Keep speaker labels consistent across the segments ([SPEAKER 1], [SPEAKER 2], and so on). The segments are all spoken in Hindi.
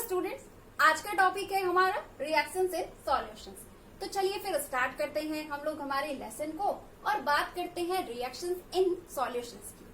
[SPEAKER 1] स्टूडेंट्स, आज का टॉपिक है हमारा रिएक्शंस इन सॉल्यूशंस। तो चलिए फिर स्टार्ट करते हैं हम लोग हमारे लेसन को और बात करते हैं रिएक्शंस इन सॉल्यूशंस की।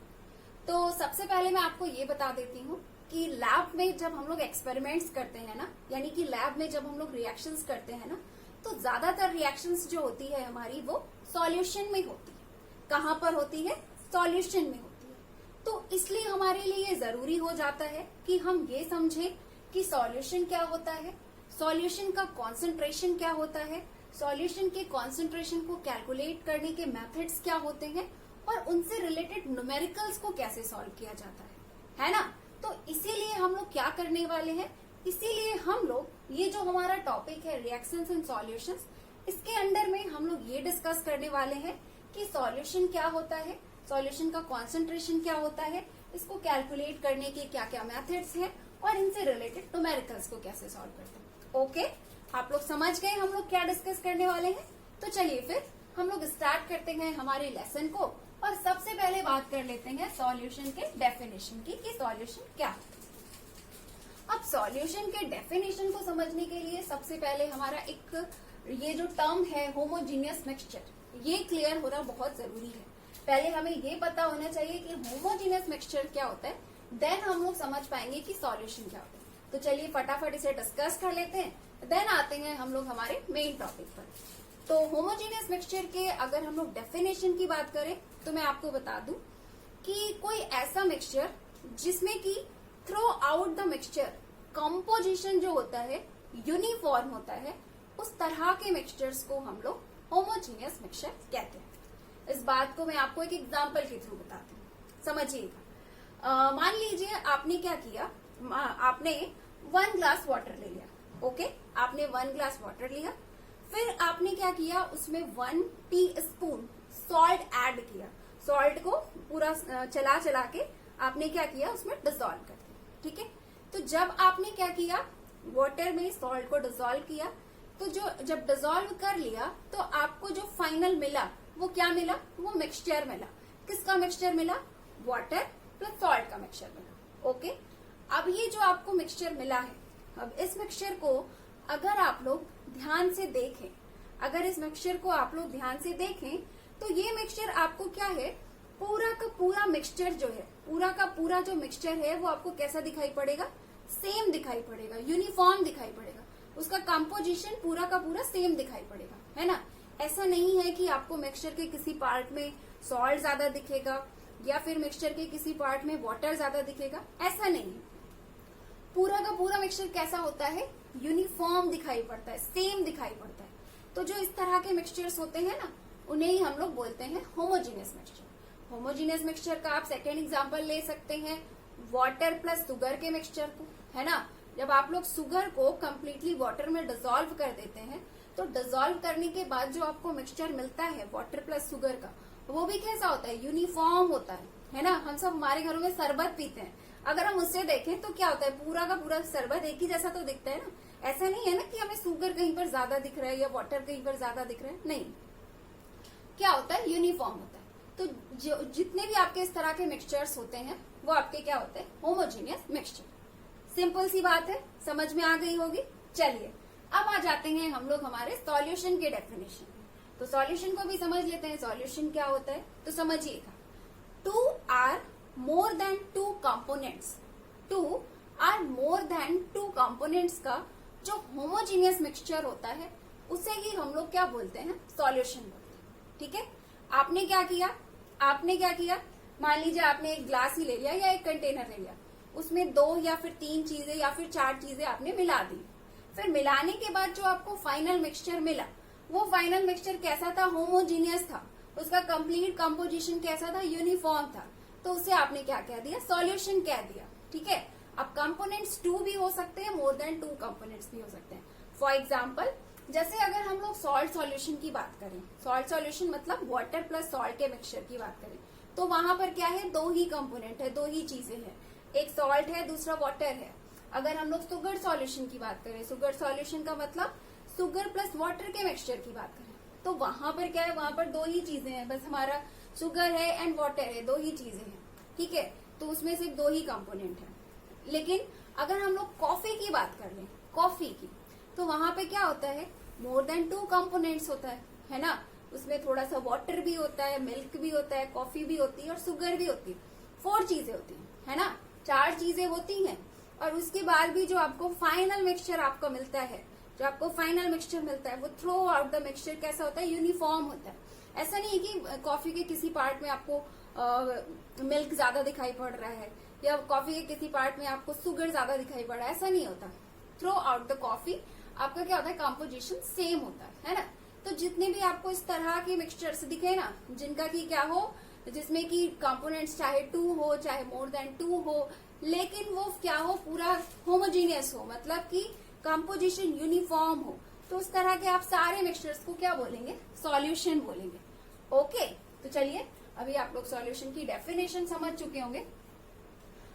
[SPEAKER 1] तो सबसे पहले मैं आपको ये बता देती हूँ कि लैब में जब हम लोग एक्सपेरिमेंट्स करते हैं ना, यानी कि लैब में जब हम लोग रिएक्शंस करते हैं ना, तो ज्यादातर रिएक्शंस जो होती है हमारी वो सॉल्यूशन में होती है। कहाँ पर होती है? सॉल्यूशन में होती है। तो इसलिए हमारे लिए ये जरूरी हो जाता है कि हम ये समझें कि सॉल्यूशन क्या होता है, सॉल्यूशन का कॉन्सेंट्रेशन क्या होता है, सॉल्यूशन के कॉन्सेंट्रेशन को कैलकुलेट करने के मेथड्स क्या होते हैं और उनसे रिलेटेड न्यूमेरिकल्स को कैसे सॉल्व किया जाता है ना। तो इसीलिए हम लोग क्या करने वाले हैं, इसीलिए हम लोग ये जो हमारा टॉपिक है रिएक्शंस इन सॉल्यूशंस, इसके अंडर में हम लोग ये डिस्कस करने वाले हैं कि सॉल्यूशन क्या होता है, सॉल्यूशन का कॉन्सेंट्रेशन क्या होता है, इसको कैलकुलेट करने के क्या क्या मेथड्स हैं और इनसे रिलेटेड न्यूमेरिकल्स को कैसे सॉल्व करते हैं। ओके, आप लोग समझ गए हम लोग क्या डिस्कस करने वाले हैं। तो चलिए फिर हम लोग स्टार्ट करते हैं हमारे लेसन को और सबसे पहले बात कर लेते हैं सॉल्यूशन के डेफिनेशन की कि सॉल्यूशन क्या है। अब सॉल्यूशन के डेफिनेशन को समझने के लिए सबसे पहले हमारा एक ये जो टर्म है होमोजीनियस मिक्सचर, ये क्लियर होना बहुत जरूरी है। पहले हमें ये पता होना चाहिए कि होमोजीनियस मिक्सचर क्या होता है, देन हम लोग समझ पाएंगे कि सॉल्यूशन क्या होता है। तो चलिए फटाफट इसे डिस्कस कर लेते हैं, देन आते हैं हम लोग हमारे मेन टॉपिक पर। तो होमोजीनियस मिक्सचर के अगर हम लोग डेफिनेशन की बात करें तो मैं आपको बता दूं कि कोई ऐसा मिक्सचर जिसमें कि through out the mixture composition जो होता है यूनिफॉर्म होता है, उस तरह के मिक्सचर्स को हम लोग होमोजीनियस मिक्सचर कहते हैं। इस बात को मैं आपको एक एग्जांपल के थ्रू बताती हूँ, समझिएगा। मान लीजिए आपने क्या किया, आपने 1 ग्लास वाटर ले लिया। ओके, आपने 1 ग्लास वाटर लिया, फिर आपने क्या किया, उसमें 1 टीस्पून सॉल्ट ऐड किया। सॉल्ट को पूरा चला चला के आपने क्या किया, उसमें डिसॉल्व कर दिया। ठीक है, तो जब आपने क्या किया, वाटर में सॉल्ट को डिसॉल्व किया, तो जब डिसॉल्व कर लिया तो आपको जो फाइनल मिला वो क्या मिला, वो मिक्सचर मिला। किसका मिक्सचर मिला? वाटर प्लस सॉल्ट का मिक्सचर मिला। ओके, अब ये जो आपको मिक्सचर मिला है, अब इस मिक्सचर को अगर आप लोग ध्यान से देखें, अगर इस मिक्सचर को आप लोग ध्यान से देखें तो ये मिक्सचर आपको क्या है, पूरा का पूरा मिक्सचर जो है, पूरा का पूरा जो मिक्सचर है वो आपको कैसा दिखाई पड़ेगा? सेम दिखाई पड़ेगा, यूनिफॉर्म दिखाई पड़ेगा। उसका कंपोजिशन पूरा का पूरा सेम दिखाई पड़ेगा, है ना। ऐसा नहीं है कि आपको मिक्सचर के किसी पार्ट में सॉल्ट ज्यादा दिखेगा या फिर मिक्सचर के किसी पार्ट में वाटर ज्यादा दिखेगा, ऐसा नहीं है। पूरा का पूरा मिक्सचर कैसा होता है? यूनिफॉर्म दिखाई पड़ता है, सेम दिखाई पड़ता है। तो जो इस तरह के मिक्सचर्स होते हैं ना, उन्हें ही हम लोग बोलते हैं होमोजीनियस मिक्सचर। होमोजीनियस मिक्सचर का आप सेकेंड एग्जाम्पल ले सकते हैं वाटर प्लस शुगर के मिक्सचर को, है ना। जब आप लोग शुगर को कम्प्लीटली वाटर में डिसॉल्व कर देते हैं तो डिसॉल्व करने के बाद जो आपको मिक्सचर मिलता है वाटर प्लस शुगर का, वो भी कैसा होता है? यूनिफॉर्म होता है ना। हम सब हमारे घरों में शरबत पीते हैं, अगर हम उससे देखें तो क्या होता है, पूरा का पूरा शरबत एक ही जैसा तो दिखता है ना। ऐसा नहीं है ना कि हमें शुगर कहीं पर ज्यादा दिख रहा है या वाटर कहीं पर ज्यादा दिख रहा है, नहीं। क्या होता है? यूनिफॉर्म होता है। तो जितने भी आपके इस तरह के मिक्सचर्स होते हैं वो आपके क्या होते हैं? Homogeneous mixture. सिंपल सी बात है, समझ में आ गई होगी। चलिए अब आ जाते हैं हम लोग हमारे सॉल्यूशन के डेफिनेशन। तो सॉल्यूशन को भी समझ लेते हैं, सॉल्यूशन क्या होता है। तो समझिएगा, 2 are more than 2 components, 2 are more than 2 components का जो होमोजीनियस मिक्सचर होता है उसे ही हम लोग क्या बोलते हैं? सॉल्यूशन बोलते हैं। ठीक है, आपने क्या किया, मान लीजिए आपने एक ग्लास ही ले लिया या एक कंटेनर ले लिया, उसमें 2 या फिर 3 चीजें या फिर 4 चीजें आपने मिला दी। फिर मिलाने के बाद जो आपको फाइनल मिक्सचर मिला, वो फाइनल मिक्सचर कैसा था? होमोजीनियस था। उसका कंप्लीट कंपोजिशन कैसा था? यूनिफॉर्म था। तो उसे आपने क्या कह दिया? सॉल्यूशन कह दिया। ठीक है, अब कंपोनेंट्स 2 भी हो सकते हैं, मोर देन 2 कंपोनेंट्स भी हो सकते हैं। फॉर एग्जाम्पल, जैसे अगर हम लोग सॉल्ट सॉल्यूशन की बात करें, सॉल्ट सॉल्यूशन मतलब वाटर प्लस सॉल्ट के मिक्सचर की बात करें, तो वहां पर क्या है? 2 ही कंपोनेंट है, 2 ही चीजें हैं, एक सॉल्ट है, दूसरा वाटर है। अगर हम लोग शुगर सॉल्यूशन की बात करें, शुगर सॉल्यूशन का मतलब शुगर प्लस वाटर के मिक्सचर की बात करें, तो वहां पर क्या है? वहां पर 2 ही चीजें हैं, बस हमारा शुगर है एंड वाटर है, 2 ही चीजें हैं। ठीक है, तो उसमें सिर्फ 2 ही कंपोनेंट है। लेकिन अगर हम लोग कॉफी की बात कर लें, कॉफी की, तो वहां पे क्या होता है, मोर देन 2 कंपोनेंट्स होता है ना। उसमें थोड़ा सा वाटर भी होता है, मिल्क भी होता है, कॉफी भी होती है और शुगर भी होती है। 4 चीजें होती है ना, 4 चीजें होती हैं। और उसके बाद भी जो आपको फाइनल मिक्सचर आपको मिलता है, जो आपको फाइनल मिक्सचर मिलता है, वो थ्रू आउट द मिक्सचर कैसा होता है, यूनिफॉर्म होता है। ऐसा नहीं है कि कॉफी के किसी पार्ट में आपको मिल्क ज्यादा दिखाई पड़ रहा है या कॉफी के किसी पार्ट में आपको शुगर ज्यादा दिखाई पड़ रहा है, ऐसा नहीं होता। थ्रू आउट द कॉफी आपका क्या होता है, कंपोजिशन सेम होता है ना। तो जितने भी आपको इस तरह के मिक्सचर्स दिखे ना, जिनका की क्या हो, जिसमें कि कंपोनेंट्स चाहे 2 हो चाहे मोर देन 2 हो, लेकिन वो क्या हो, पूरा होमोजीनियस हो, मतलब कि कंपोजिशन यूनिफॉर्म हो, तो उस तरह के आप सारे मिक्सचर्स को क्या बोलेंगे, सॉल्यूशन बोलेंगे। ओके, तो चलिए अभी आप लोग सॉल्यूशन की डेफिनेशन समझ चुके होंगे।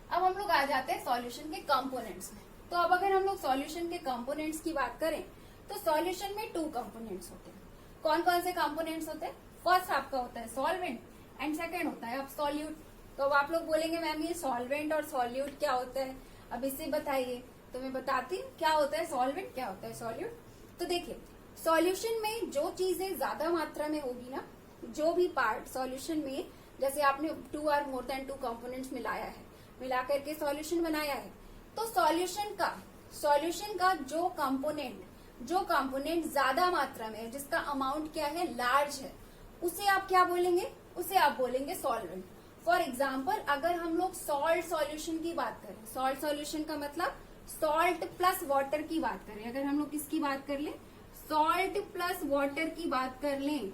[SPEAKER 1] अब हम लोग आ जाते हैं सॉल्यूशन के कंपोनेंट्स में। तो अब अगर हम लोग सॉल्यूशन के कंपोनेंट्स की बात करें तो सॉल्यूशन में 2 कंपोनेंट्स होते हैं। कौन कौन से कंपोनेंट्स होते हैं, फर्स्ट आपका होता है सॉल्वेंट एंड सेकेंड होता है अब सॉल्यूट। तो अब आप लोग बोलेंगे मैम ये सॉल्वेंट और सॉल्यूट क्या होता है, अब इसे बताइए। तो मैं बताती हूँ क्या होता है सॉल्वेंट, क्या होता है सॉल्यूट। तो देखिए, सॉल्यूशन में जो चीजें ज्यादा मात्रा में होगी ना, जो भी पार्ट सॉल्यूशन में, जैसे आपने 2 और मोर देन 2 कंपोनेंट्स मिलाया है, मिला करके सॉल्यूशन बनाया है, तो सॉल्यूशन का जो कंपोनेंट ज्यादा मात्रा में है, जिसका अमाउंट क्या है, लार्ज है, उसे आप क्या बोलेंगे, उसे आप बोलेंगे सॉल्वेंट। फॉर एग्जाम्पल, अगर हम लोग सॉल्ट सॉल्यूशन की बात करें, सॉल्ट सॉल्यूशन का मतलब सॉल्ट प्लस वाटर की बात करें, अगर हम लोग किसकी बात कर लें, सॉल्ट प्लस वाटर की बात कर लें,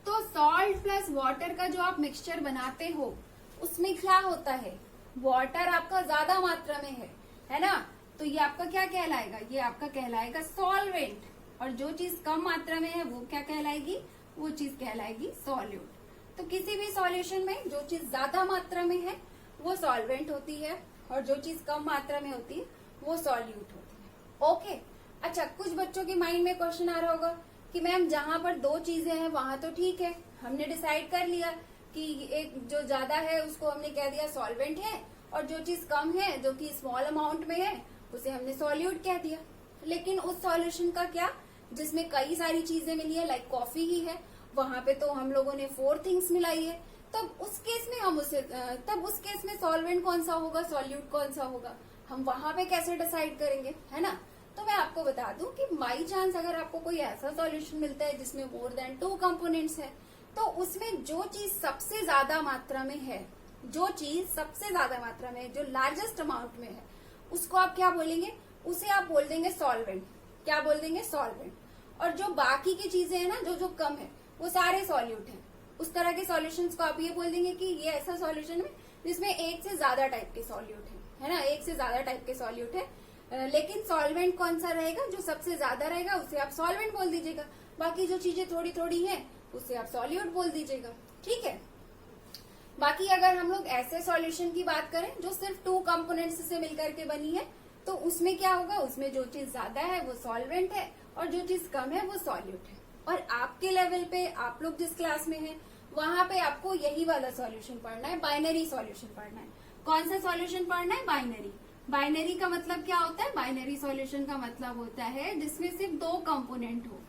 [SPEAKER 1] तो सॉल्ट प्लस वाटर का जो आप मिक्सचर बनाते हो, उसमें क्या होता है, वाटर आपका ज्यादा मात्रा में है ना, तो ये आपका क्या कहलाएगा, ये आपका कहलाएगा सॉल्वेंट। और जो चीज कम मात्रा में है वो क्या कहलाएगी, वो चीज कहलाएगी सॉल्यूट। तो किसी भी सॉल्यूशन में जो चीज ज्यादा मात्रा में है वो सॉल्वेंट होती है और जो चीज कम मात्रा में होती है वो सॉल्यूट होती है। ओके, अच्छा, कुछ बच्चों के माइंड में क्वेश्चन आ रहा होगा कि मैम जहां पर 2 चीजें हैं वहां तो ठीक है, हमने डिसाइड कर लिया कि एक जो ज्यादा है उसको हमने कह दिया सॉल्वेंट है और जो चीज कम है, जो कि स्मॉल अमाउंट में है, उसे हमने सॉल्यूट कह दिया। लेकिन उस सॉल्यूशन का क्या, जिसमें कई सारी चीजें मिली है, लाइक कॉफी ही है, वहां पे तो हम लोगों ने 4 थिंग्स मिलाई है, तब उस केस में सॉल्वेंट कौन सा होगा, सॉल्यूट कौन सा होगा, हम वहां पे कैसे डिसाइड करेंगे, है ना। तो मैं आपको बता दूं कि बाई चांस अगर आपको कोई ऐसा सॉल्यूशन मिलता है जिसमें मोर देन 2 कंपोनेंट्स है, तो उसमें जो चीज सबसे ज्यादा मात्रा में है, जो लार्जेस्ट अमाउंट में है, उसको आप क्या बोलेंगे, उसे आप बोल देंगे सॉल्वेंट। क्या बोल देंगे, सॉल्वेंट। और जो बाकी की चीजें हैं ना, जो कम है, वो सारे सॉल्यूट हैं। उस तरह के सॉल्यूशंस को आप ये बोल देंगे कि ये ऐसा सॉल्यूशन है जिसमें एक से ज्यादा टाइप के सॉल्यूट है ना, एक से ज्यादा टाइप के सॉल्यूट है। लेकिन सॉल्वेंट कौन सा रहेगा, जो सबसे ज्यादा रहेगा उसे आप सॉल्वेंट बोल दीजिएगा, बाकी जो चीजें थोड़ी थोड़ी हैं उसे आप सॉल्यूट बोल दीजिएगा, ठीक है। बाकी अगर हम लोग ऐसे सॉल्यूशन की बात करें जो सिर्फ 2 कंपोनेंट्स से मिलकर के बनी है, तो उसमें क्या होगा, उसमें जो चीज ज्यादा है वो सॉल्वेंट है और जो चीज कम है वो सॉल्यूट है। और आपके लेवल पे, आप लोग जिस क्लास में हैं, वहां पे आपको यही वाला सॉल्यूशन पढ़ना है, बाइनरी सॉल्यूशन पढ़ना है। कौन सा सॉल्यूशन पढ़ना है, बाइनरी। बाइनरी का मतलब क्या होता है, बाइनरी सॉल्यूशन का मतलब होता है जिसमें सिर्फ 2 कंपोनेंट हो,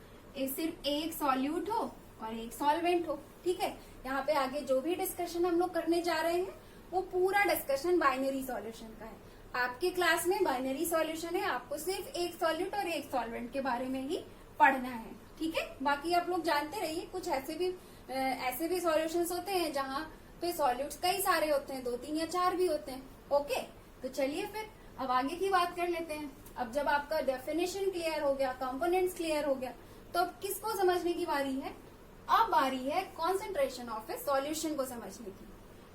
[SPEAKER 1] सिर्फ एक सॉल्यूट हो और एक सॉल्वेंट हो, ठीक है। यहाँ पे आगे जो भी डिस्कशन हम लोग करने जा रहे हैं वो पूरा डिस्कशन बाइनरी सॉल्यूशन का है। आपके क्लास में बाइनरी सॉल्यूशन है, आपको सिर्फ एक सॉल्यूट और एक सॉल्वेंट के बारे में ही पढ़ना है, ठीक है। बाकी आप लोग जानते रहिए, कुछ ऐसे भी सॉल्यूशंस होते हैं जहाँ पे सॉल्यूट्स कई सारे होते हैं, 2, 3 या 4 भी होते हैं। ओके, तो चलिए फिर अब आगे की बात कर लेते हैं। अब जब आपका डेफिनेशन क्लियर हो गया, कंपोनेंट्स क्लियर हो गया, तो अब किसको समझने की बारी है, अब बारी है कॉन्सेंट्रेशन ऑफ ए सॉल्यूशन को समझने की।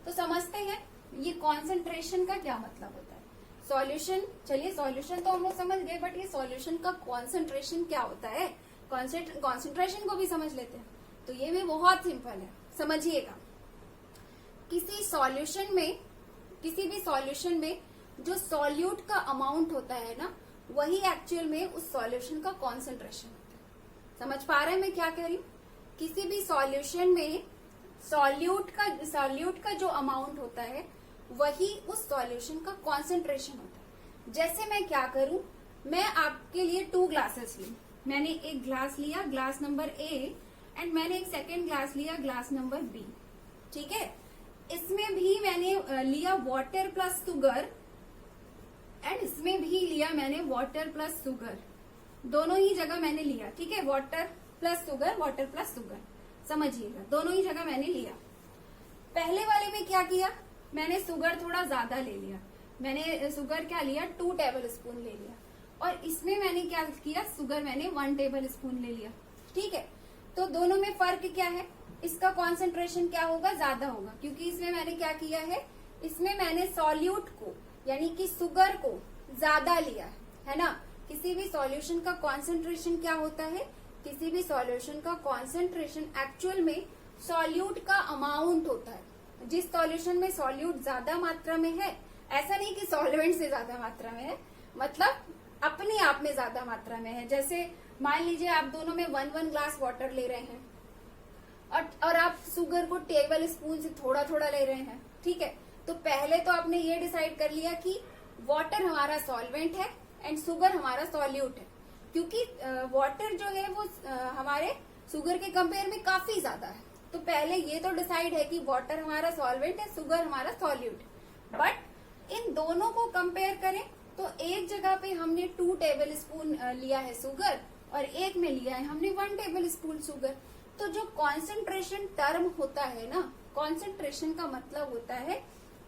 [SPEAKER 1] तो समझते हैं ये कॉन्सेंट्रेशन का क्या मतलब होता है। सॉल्यूशन, चलिए सॉल्यूशन तो हम लोग समझ गए, बट ये सॉल्यूशन का कॉन्सेंट्रेशन क्या होता है, कॉन्सेंट्रेशन को भी समझ लेते हैं। तो ये भी बहुत सिंपल है, समझिएगा। किसी भी सॉल्यूशन में जो सॉल्यूट का अमाउंट होता है ना, वही एक्चुअल में उस सॉल्यूशन का कॉन्सेंट्रेशन होता है। समझ पा रहे हैं मैं क्या कह रही हूँ। किसी भी सॉल्यूशन में सॉल्यूट का जो अमाउंट होता है वही उस सॉल्यूशन का कॉन्सेंट्रेशन होता है। जैसे मैं क्या करूं, मैं आपके लिए 2 ग्लासेस ली, मैंने एक ग्लास लिया ग्लास नंबर ए एंड मैंने एक सेकेंड ग्लास लिया ग्लास नंबर बी, ठीक है। इसमें भी मैंने लिया वाटर प्लस शुगर एंड इसमें भी लिया मैंने वाटर प्लस शुगर, दोनों ही जगह मैंने लिया, ठीक है। वाटर प्लस शुगर समझिएगा, दोनों ही जगह मैंने लिया। पहले वाले में क्या किया, मैंने शुगर थोड़ा ज्यादा ले लिया, मैंने शुगर क्या लिया 2 टेबल स्पून ले लिया, और इसमें मैंने क्या किया, शुगर मैंने 1 टेबल स्पून ले लिया, ठीक है। तो दोनों में फर्क क्या है, इसका कॉन्सेंट्रेशन क्या होगा, ज्यादा होगा, क्योंकि इसमें मैंने क्या किया है, इसमें मैंने सॉल्यूट को यानी कि शुगर को ज्यादा लिया है ना। किसी भी सॉल्यूशन का कॉन्सेंट्रेशन क्या होता है, किसी भी सॉल्यूशन का कॉन्सेंट्रेशन एक्चुअल में सॉल्यूट का अमाउंट होता है। जिस सॉल्यूशन में सॉल्यूट ज्यादा मात्रा में है, ऐसा नहीं कि सॉल्वेंट से ज्यादा मात्रा में है, मतलब अपने आप में ज्यादा मात्रा में है। जैसे मान लीजिए आप दोनों में 1 ग्लास वाटर ले रहे हैं और आप शुगर को टेबल स्पून से थोड़ा थोड़ा ले रहे हैं, ठीक है। तो पहले तो आपने ये डिसाइड कर लिया कि वाटर हमारा सॉल्वेंट है एंड शुगर हमारा सॉल्यूट है, क्योंकि वाटर जो है वो हमारे शुगर के कंपेयर में काफी ज्यादा है। तो पहले ये तो डिसाइड है कि वाटर हमारा सॉल्वेंट है, शुगर हमारा सॉल्यूट है। बट इन दोनों को कंपेयर करें तो एक जगह पे हमने 2 टेबल स्पून लिया है शुगर और एक में लिया है हमने 1 टेबल स्पून शुगर। तो जो कॉन्सेंट्रेशन टर्म होता है ना, कॉन्सेंट्रेशन का मतलब होता है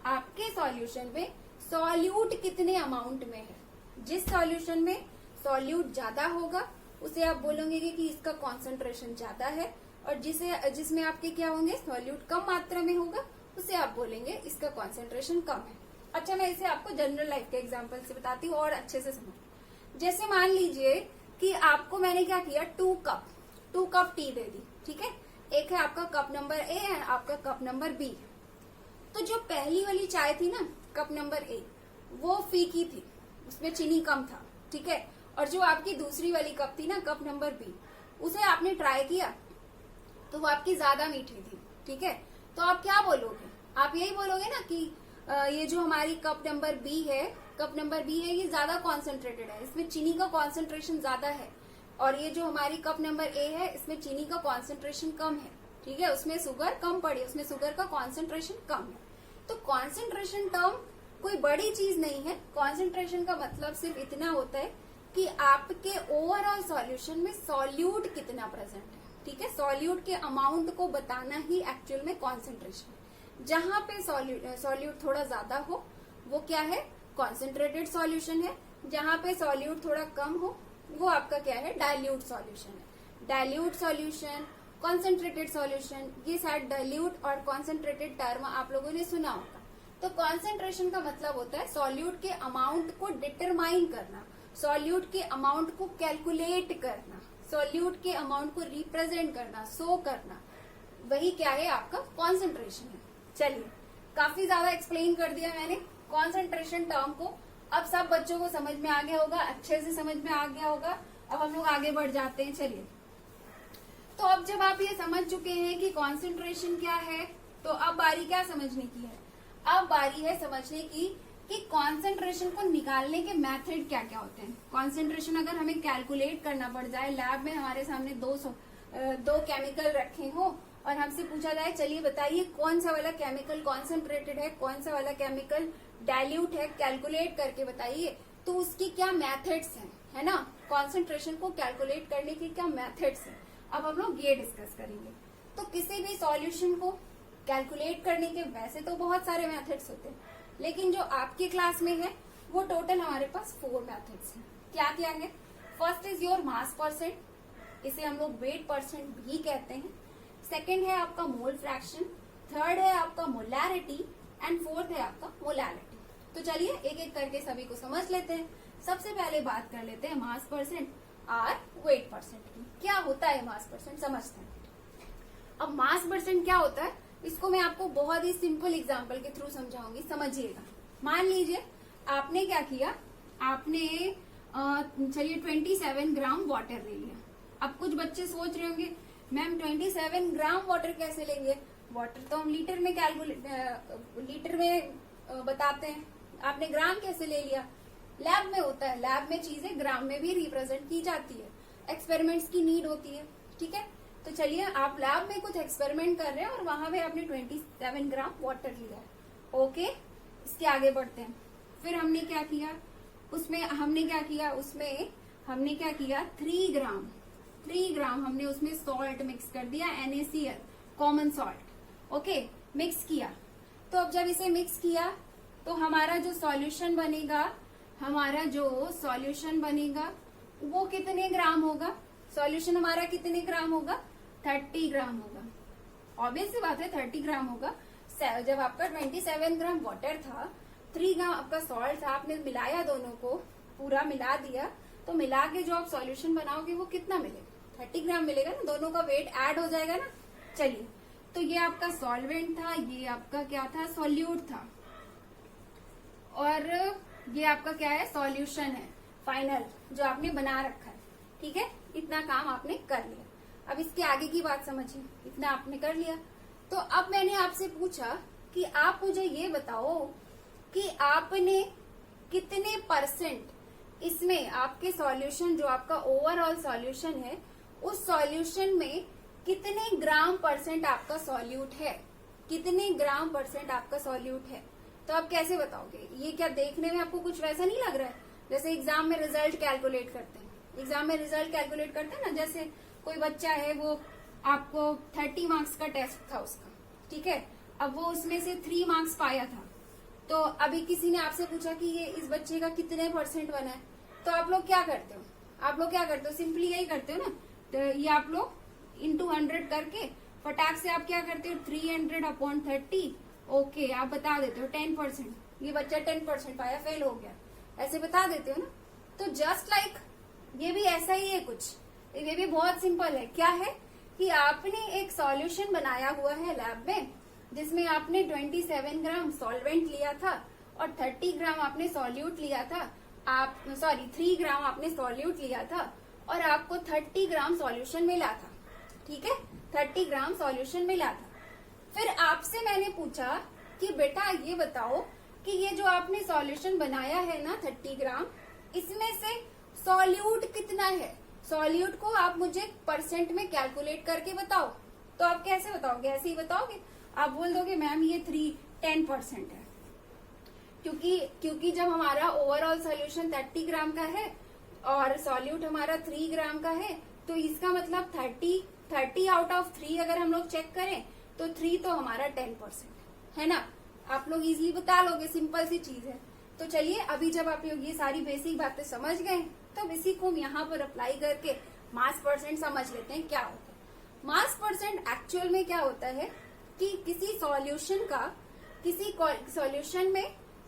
[SPEAKER 1] आपके सॉल्यूशन में सॉल्यूट कितने अमाउंट में है। जिस सॉल्यूशन में सॉल्यूट ज्यादा होगा उसे आप बोलोगे कि इसका कॉन्सेंट्रेशन ज्यादा है, और जिसमें आपके क्या होंगे, सॉल्यूट कम मात्रा में होगा, उसे आप बोलेंगे इसका कॉन्सेंट्रेशन कम है। अच्छा, मैं इसे आपको जनरल लाइफ के एग्जाम्पल से बताती हूँ और अच्छे से समझ। जैसे मान लीजिए कि आपको मैंने क्या किया, 2 कप टी दे दी, ठीक है। एक है आपका कप नंबर ए और आपका कप नंबर बी। तो जो पहली वाली चाय थी ना, कप नंबर ए, वो फीकी थी, उसमें चीनी कम था, ठीक है। और जो आपकी दूसरी वाली कप थी ना, कप नंबर बी, उसे आपने ट्राई किया तो वो आपकी ज्यादा मीठी थी, ठीक है। तो आप क्या बोलोगे, आप यही बोलोगे ना कि ये जो हमारी कप नंबर बी है, ये ज्यादा कॉन्सेंट्रेटेड है, इसमें चीनी का कॉन्सेंट्रेशन ज्यादा है, और ये जो हमारी कप नंबर ए है इसमें चीनी का कॉन्सेंट्रेशन कम है, ठीक है। उसमें शुगर कम पड़ी, उसमें शुगर का कॉन्सेंट्रेशन कम है। तो कॉन्सेंट्रेशन टर्म कोई बड़ी चीज नहीं है। कॉन्सेंट्रेशन का मतलब सिर्फ इतना होता है कि आपके ओवरऑल सॉल्यूशन में सॉल्यूट कितना प्रेजेंट है, ठीक है। सॉल्यूट के अमाउंट को बताना ही एक्चुअल में कॉन्सेंट्रेशन है। जहां पे सॉल्यूट थोड़ा ज्यादा हो वो क्या है, कॉन्सेंट्रेटेड सॉल्यूशन है। जहां पे सॉल्यूट थोड़ा कम हो वो आपका क्या है, डाइल्यूट सॉल्यूशन है। डाइल्यूट सॉल्यूशन, कॉन्सेंट्रेटेड सॉल्यूशन, ये शायद डाइल्यूट और कॉन्सेंट्रेटेड टर्म आप लोगों ने सुना होगा। तो कॉन्सेंट्रेशन का मतलब होता है सॉल्यूट के अमाउंट को डिटरमाइन करना, सॉल्यूट के अमाउंट को कैलकुलेट करना, सॉल्यूट के अमाउंट को रिप्रेजेंट करना, शो करना, वही क्या है, आपका कॉन्सेंट्रेशन है। चलिए, काफी ज्यादा एक्सप्लेन कर दिया मैंने कॉन्सेंट्रेशन टर्म को। अब सब बच्चों को समझ में आ गया होगा, अच्छे से समझ में आ गया होगा। अब हम लोग आगे बढ़ जाते हैं। चलिए, तो अब जब आप ये समझ चुके हैं कि कॉन्सेंट्रेशन क्या है, तो अब बारी क्या समझने की है, अब बारी है समझने की कि कॉन्सेंट्रेशन को निकालने के मेथड क्या क्या होते हैं। कॉन्सेंट्रेशन अगर हमें कैलकुलेट करना पड़ जाए, लैब में हमारे सामने दो केमिकल रखे हो और हमसे पूछा जाए चलिए बताइए कौन सा वाला केमिकल कॉन्सेंट्रेटेड है, कौन सा वाला केमिकल डाइल्यूट है, कैलकुलेट करके बताइए, तो उसकी क्या मेथड्स हैं, है ना। कॉन्सेंट्रेशन को कैलकुलेट करने की क्या मेथड्स हैं, अब हम लोग ये डिस्कस करेंगे। तो किसी भी सॉल्यूशन को कैलकुलेट करने के वैसे तो बहुत सारे मेथड्स होते हैं, लेकिन जो आपकी क्लास में है वो टोटल हमारे पास 4 मेथड्स हैं। क्या क्या है, first is your mass percent, इसे हम लोग वेट परसेंट भी कहते हैं। सेकेंड है आपका मोल फ्रैक्शन, थर्ड है आपका मोलैरिटी एंड फोर्थ है आपका मोलैलिटी। तो चलिए एक एक करके सभी को समझ लेते हैं। सबसे पहले बात कर लेते हैं मास परसेंट और वेट परसेंट की। क्या होता है मास परसेंट, समझते हैं। अब मास परसेंट क्या होता है, इसको मैं आपको बहुत ही सिंपल एग्जांपल के थ्रू समझाऊंगी, समझिएगा। मान लीजिए आपने क्या किया, आपने चलिए 27 ग्राम वाटर ले लिया। अब कुछ बच्चे सोच रहे होंगे मैम 27 ग्राम वाटर कैसे लेंगे, वाटर तो हम लीटर में बताते हैं। आपने ग्राम कैसे ले लिया, लैब में होता है, लैब में चीजें ग्राम में भी रिप्रेजेंट की जाती है, एक्सपेरिमेंट्स की नीड होती है, ठीक है। तो चलिए आप लैब में कुछ एक्सपेरिमेंट कर रहे हैं और वहां पे आपने 27 ग्राम वाटर लिया है, ओके। इसके आगे बढ़ते हैं। फिर हमने क्या किया, उसमें हमने क्या किया 3 ग्राम हमने उसमें सॉल्ट मिक्स कर दिया, NaCl common salt, okay, mix किया। तो अब जब इसे मिक्स किया तो हमारा जो सॉल्यूशन बनेगा वो कितने ग्राम होगा, सॉल्यूशन हमारा कितने ग्राम होगा, 30 ग्राम होगा। ऑब्वियस सी बात है 30 ग्राम होगा। जब आपका 27 ग्राम वाटर था, 3 ग्राम आपका सॉल्ट था, आपने मिलाया, दोनों को पूरा मिला दिया, तो मिला के जो आप सॉल्यूशन बनाओगे वो कितना मिलेगा, 30 ग्राम मिलेगा ना, दोनों का वेट ऐड हो जाएगा ना। चलिए, तो ये आपका सॉल्वेंट था, ये आपका क्या था, सॉल्यूट था, और ये आपका क्या है, सॉल्यूशन है फाइनल जो आपने बना रखा है, ठीक है। इतना काम आपने कर लिया। अब इसके आगे की बात समझिए, इतना आपने कर लिया। तो अब मैंने आपसे पूछा कि आप मुझे ये बताओ कि आपने कितने परसेंट इसमें आपके सॉल्यूशन, जो आपका ओवरऑल सॉल्यूशन है, उस सॉल्यूशन में कितने ग्राम परसेंट आपका सॉल्यूट है, कितने ग्राम परसेंट आपका सॉल्यूट है। तो आप कैसे बताओगे, ये क्या देखने में आपको कुछ वैसा नहीं लग रहा है जैसे एग्जाम में रिजल्ट कैलकुलेट करते हैं, एग्जाम में रिजल्ट कैलकुलेट करते हैं ना, जैसे कोई बच्चा है, वो आपको 30 मार्क्स का टेस्ट था उसका, ठीक है, अब वो उसमें से 3 मार्क्स पाया था, तो अभी किसी ने आपसे पूछा कि ये इस बच्चे का कितने परसेंट बना है, तो आप लोग क्या करते हो, सिंपली यही करते हो ना, तो ये आप लोग इंटू 100 करके फटाक से आप क्या करते हो, 300/30, ओके, आप बता देते हो 10%, ये बच्चा 10% पाया, फेल हो गया, ऐसे बता देते हो ना। तो जस्ट लाइक ये भी ऐसा ही है कुछ, ये भी बहुत सिंपल है। क्या है कि आपने एक सॉल्यूशन बनाया हुआ है लैब में, जिसमें आपने 27 ग्राम सॉल्वेंट लिया था और 30 ग्राम आपने सॉल्यूट लिया था, 3 ग्राम आपने सॉल्यूट लिया था और आपको 30 ग्राम सॉल्यूशन मिला था, ठीक है, 30 ग्राम सॉल्यूशन मिला था। फिर आपसे मैंने पूछा कि बेटा ये बताओ कि ये जो आपने सॉल्यूशन बनाया है ना 30 ग्राम, इसमें से सॉल्यूट कितना है, सॉल्यूट को आप मुझे परसेंट में कैलकुलेट करके बताओ। तो आप कैसे बताओगे, ऐसे ही बताओगे, आप बोल दोगे मैम ये 10% है, क्योंकि जब हमारा ओवरऑल सॉल्यूशन 30 ग्राम का है और सॉल्यूट हमारा 3 ग्राम का है, तो इसका मतलब 30 आउट ऑफ 3 अगर हम लोग चेक करें तो 3 तो हमारा 10% है ना। आप लोग इजीली बता लोगे, सिंपल सी चीज है। तो चलिए, अभी जब आप लोग ये सारी बेसिक बातें समझ गए, तब इसी को हम यहाँ पर अप्लाई करके मास परसेंट समझ लेते हैं क्या होता है। मास परसेंट एक्चुअल में क्या होता है कि किसी सॉल्यूशन का, किसी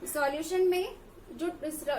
[SPEAKER 1] सॉल्यूशन में जो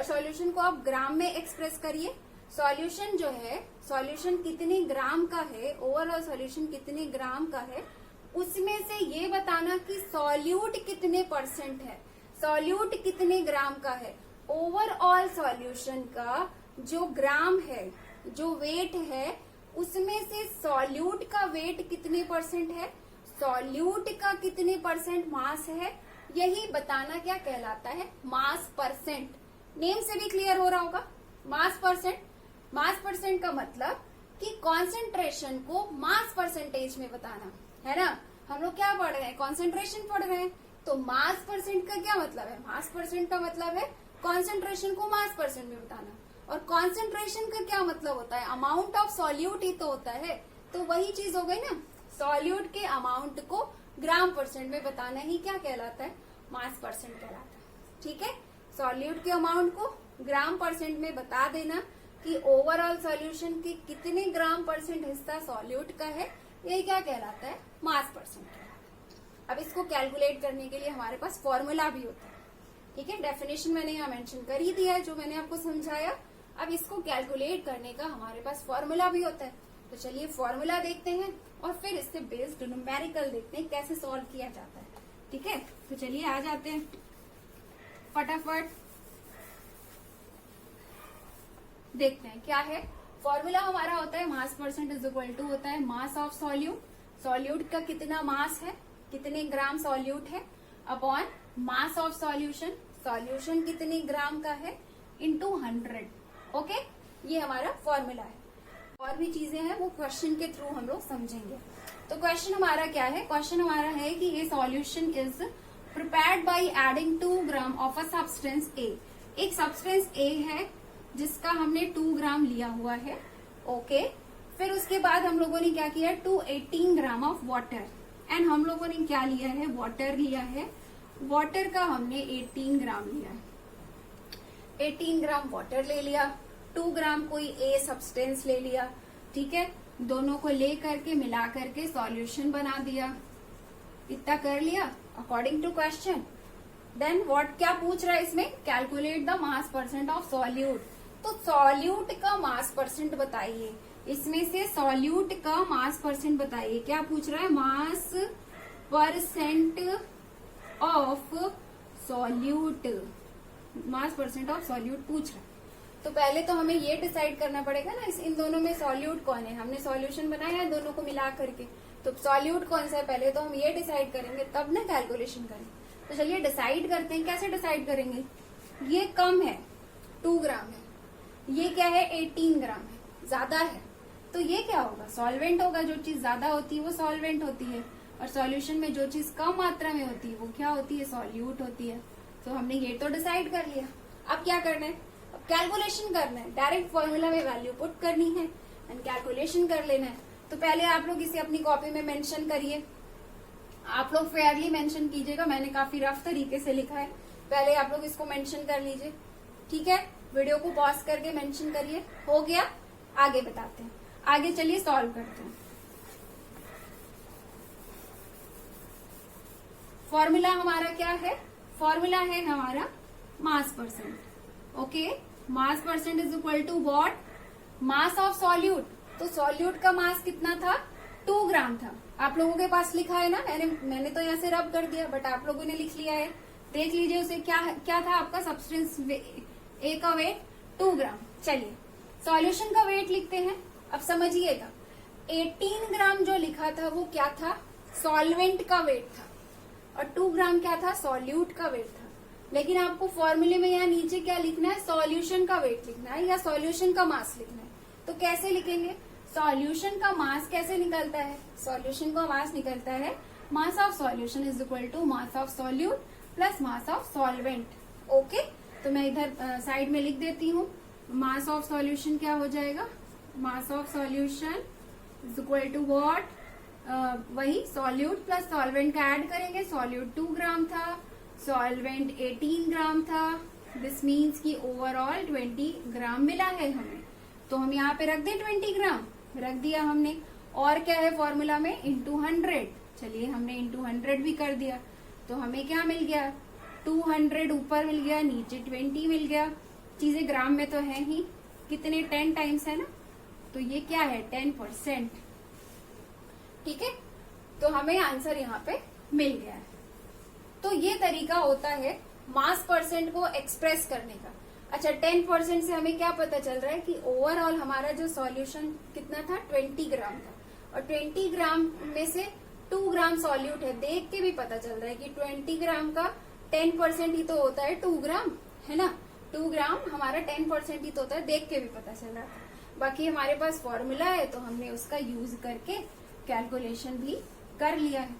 [SPEAKER 1] सॉल्यूशन को आप ग्राम में एक्सप्रेस करिए, सॉल्यूशन जो है, सॉल्यूशन कितने ग्राम का है, ओवरऑल सॉल्यूशन कितने ग्राम का है, उसमें से ये बताना कि सॉल्यूट कितने परसेंट है, सॉल्यूट कितने ग्राम का है। ओवरऑल सॉल्यूशन का जो ग्राम है, जो वेट है, उसमें से सॉल्यूट का वेट कितने परसेंट है, सॉल्यूट का कितने परसेंट मास है, यही बताना क्या कहलाता है, मास परसेंट। नेम से भी क्लियर हो रहा होगा, मास परसेंट। मास परसेंट का मतलब कि कॉन्सेंट्रेशन को मास परसेंटेज में बताना, है ना। हम लोग क्या पढ़ रहे हैं, कॉन्सेंट्रेशन पढ़ रहे हैं, तो मास परसेंट का क्या मतलब है, मास परसेंट का मतलब है कॉन्सेंट्रेशन को मास परसेंट में बताना। और कॉन्सेंट्रेशन का क्या मतलब होता है, अमाउंट ऑफ सॉल्यूट ही तो होता है, तो वही चीज हो गई ना, सॉल्यूट के अमाउंट को ग्राम परसेंट में बताना ही क्या कहलाता है, मास परसेंट कहलाता है, ठीक है। सॉल्यूट के अमाउंट को ग्राम परसेंट में बता देना कि ओवरऑल सॉल्यूशन के कितने ग्राम परसेंट हिस्सा सॉल्यूट का है, ये क्या कहलाता है, मास परसेंट कहलाता है। अब इसको कैलकुलेट करने के लिए हमारे पास फॉर्मूला भी होता है, ठीक है। डेफिनेशन मैंने यहाँ मेंशन कर ही दिया है, जो मैंने आपको समझाया। अब इसको कैलकुलेट करने का हमारे पास फॉर्मूला भी होता है, तो चलिए फॉर्मूला देखते हैं और फिर इससे बेस्ड न्यूमेरिकल देखते हैं कैसे सॉल्व किया जाता है, ठीक है। तो चलिए आ जाते हैं फटाफट, देखते हैं क्या है। फॉर्मूला हमारा होता है mass percent is equal to होता है मास ऑफ सॉल्यूट, सॉल्यूट का कितना मास है, कितने ग्राम सॉल्यूट है, upon mass of solution, solution कितने ग्राम का है इंटू 100। ओके, ये हमारा फॉर्मूला है। और भी चीजें हैं वो क्वेश्चन के थ्रू हम लोग समझेंगे। तो क्वेश्चन हमारा क्या है, क्वेश्चन हमारा है कि ये solution is prepared by adding 2 gram of a substance A. एक सब्सटेंस ए है जिसका हमने 2 ग्राम लिया हुआ है। ओके, फिर उसके बाद हम लोगों ने क्या किया, 218 ग्राम ऑफ वाटर, एंड हम लोगों ने क्या लिया है, वाटर लिया है। वाटर का हमने 18 ग्राम लिया है, 18 ग्राम वाटर ले लिया, 2 ग्राम कोई ए सब्सटेंस ले लिया। ठीक है, दोनों को ले करके मिला करके सॉल्यूशन बना दिया। इतना कर लिया according to question. Then what, क्या पूछ रहा है इसमें, calculate the mass percent of solute. तो सॉल्यूट का मास परसेंट बताइए, इसमें से सॉल्यूट का मास परसेंट बताइए। क्या पूछ रहा है, mass percent of solute, mass percent of solute पूछ रहा है। तो पहले तो हमें ये डिसाइड करना पड़ेगा ना, इन दोनों में सॉल्यूट कौन है। हमने सॉल्यूशन बनाया है दोनों को मिला करके, तो सॉल्यूट कौन सा है पहले तो हम ये डिसाइड करेंगे, तब ना कैलकुलेशन करेंगे। तो चलिए डिसाइड करते हैं, कैसे डिसाइड करेंगे। ये कम है, 2 ग्राम है, ये क्या है 18 ग्राम है, ज्यादा है, तो ये क्या होगा, सॉल्वेंट होगा। जो चीज ज्यादा होती है वो सॉल्वेंट होती है, और सॉल्यूशन में जो चीज कम मात्रा में होती है वो क्या होती है, सॉल्यूट होती है। तो हमने ये तो डिसाइड कर लिया। अब क्या करना है, अब कैलकुलेशन करना है, डायरेक्ट फॉर्मूला में वैल्यू पुट करनी है एंड कैलकुलेशन कर लेना है। तो पहले आप लोग इसे अपनी कॉपी में मेंशन करिए, आप लोग फेयरली मेंशन कीजिएगा, मैंने काफी रफ तरीके से लिखा है, पहले आप लोग इसको मेंशन कर लीजिए। ठीक है, वीडियो को पॉज करके मेंशन करिए। हो गया, आगे बताते हैं, आगे चलिए सॉल्व करते हैं। फॉर्मूला हमारा क्या है, फॉर्मूला है हमारा mass percent. Okay, mass percent is equal to what, mass of solute. तो सॉल्यूट का मास कितना था, 2 ग्राम था। आप लोगों के पास लिखा है ना, मैंने तो यहाँ से रब कर दिया, बट आप लोगों ने लिख लिया है, देख लीजिए उसे क्या था आपका सब्सटेंस ए का वेट 2 ग्राम। चलिए सॉल्यूशन का वेट लिखते हैं। अब समझिएगा, 18 ग्राम जो लिखा था वो क्या था, सॉल्वेंट का वेट था, और 2 ग्राम क्या था, सॉल्यूट का वेट था। लेकिन आपको फॉर्मूले में यहाँ नीचे क्या लिखना है, सॉल्यूशन का वेट लिखना है या सॉल्यूशन का मास लिखना है। तो कैसे लिखेंगे, सॉल्यूशन का मास कैसे निकलता है, सॉल्यूशन का मास निकलता है mass of solution is equal to mass of solute plus mass of solvent. Okay, तो मैं इधर साइड में लिख देती हूँ, मास ऑफ सॉल्यूशन क्या हो जाएगा, mass of solution is equal to what, वही सॉल्यूट प्लस सॉल्वेंट का ऐड करेंगे। सॉल्यूट 2 ग्राम था, सॉल्वेंट 18 ग्राम था, दिस मीन्स कि ओवरऑल 20 ग्राम मिला है हमें। तो हम यहाँ पे रख दें 20 ग्राम, रख दिया हमने। और क्या है फॉर्मूला में, इंटू 100। चलिए हमने इंटू 100 भी कर दिया, तो हमें क्या मिल गया, 200 ऊपर मिल गया, नीचे 20 मिल गया। चीजें ग्राम में तो है ही, कितने 10 टाइम्स है ना, तो ये क्या है 10%। ठीक है, तो हमें आंसर यहाँ पे मिल गया है। तो ये तरीका होता है मास परसेंट को एक्सप्रेस करने का। अच्छा, 10% से हमें क्या पता चल रहा है कि ओवरऑल हमारा जो सॉल्यूशन कितना था, 20 ग्राम था, और 20 ग्राम में से 2 ग्राम सॉल्यूट है। देख के भी पता चल रहा है कि 20 ग्राम का 10% ही तो होता है 2 ग्राम, है ना। 2 ग्राम हमारा 10% ही तो होता है, देख के भी पता चल रहा है। बाकी हमारे पास फॉर्मूला है तो हमने उसका यूज करके कैलकुलेशन भी कर लिया है।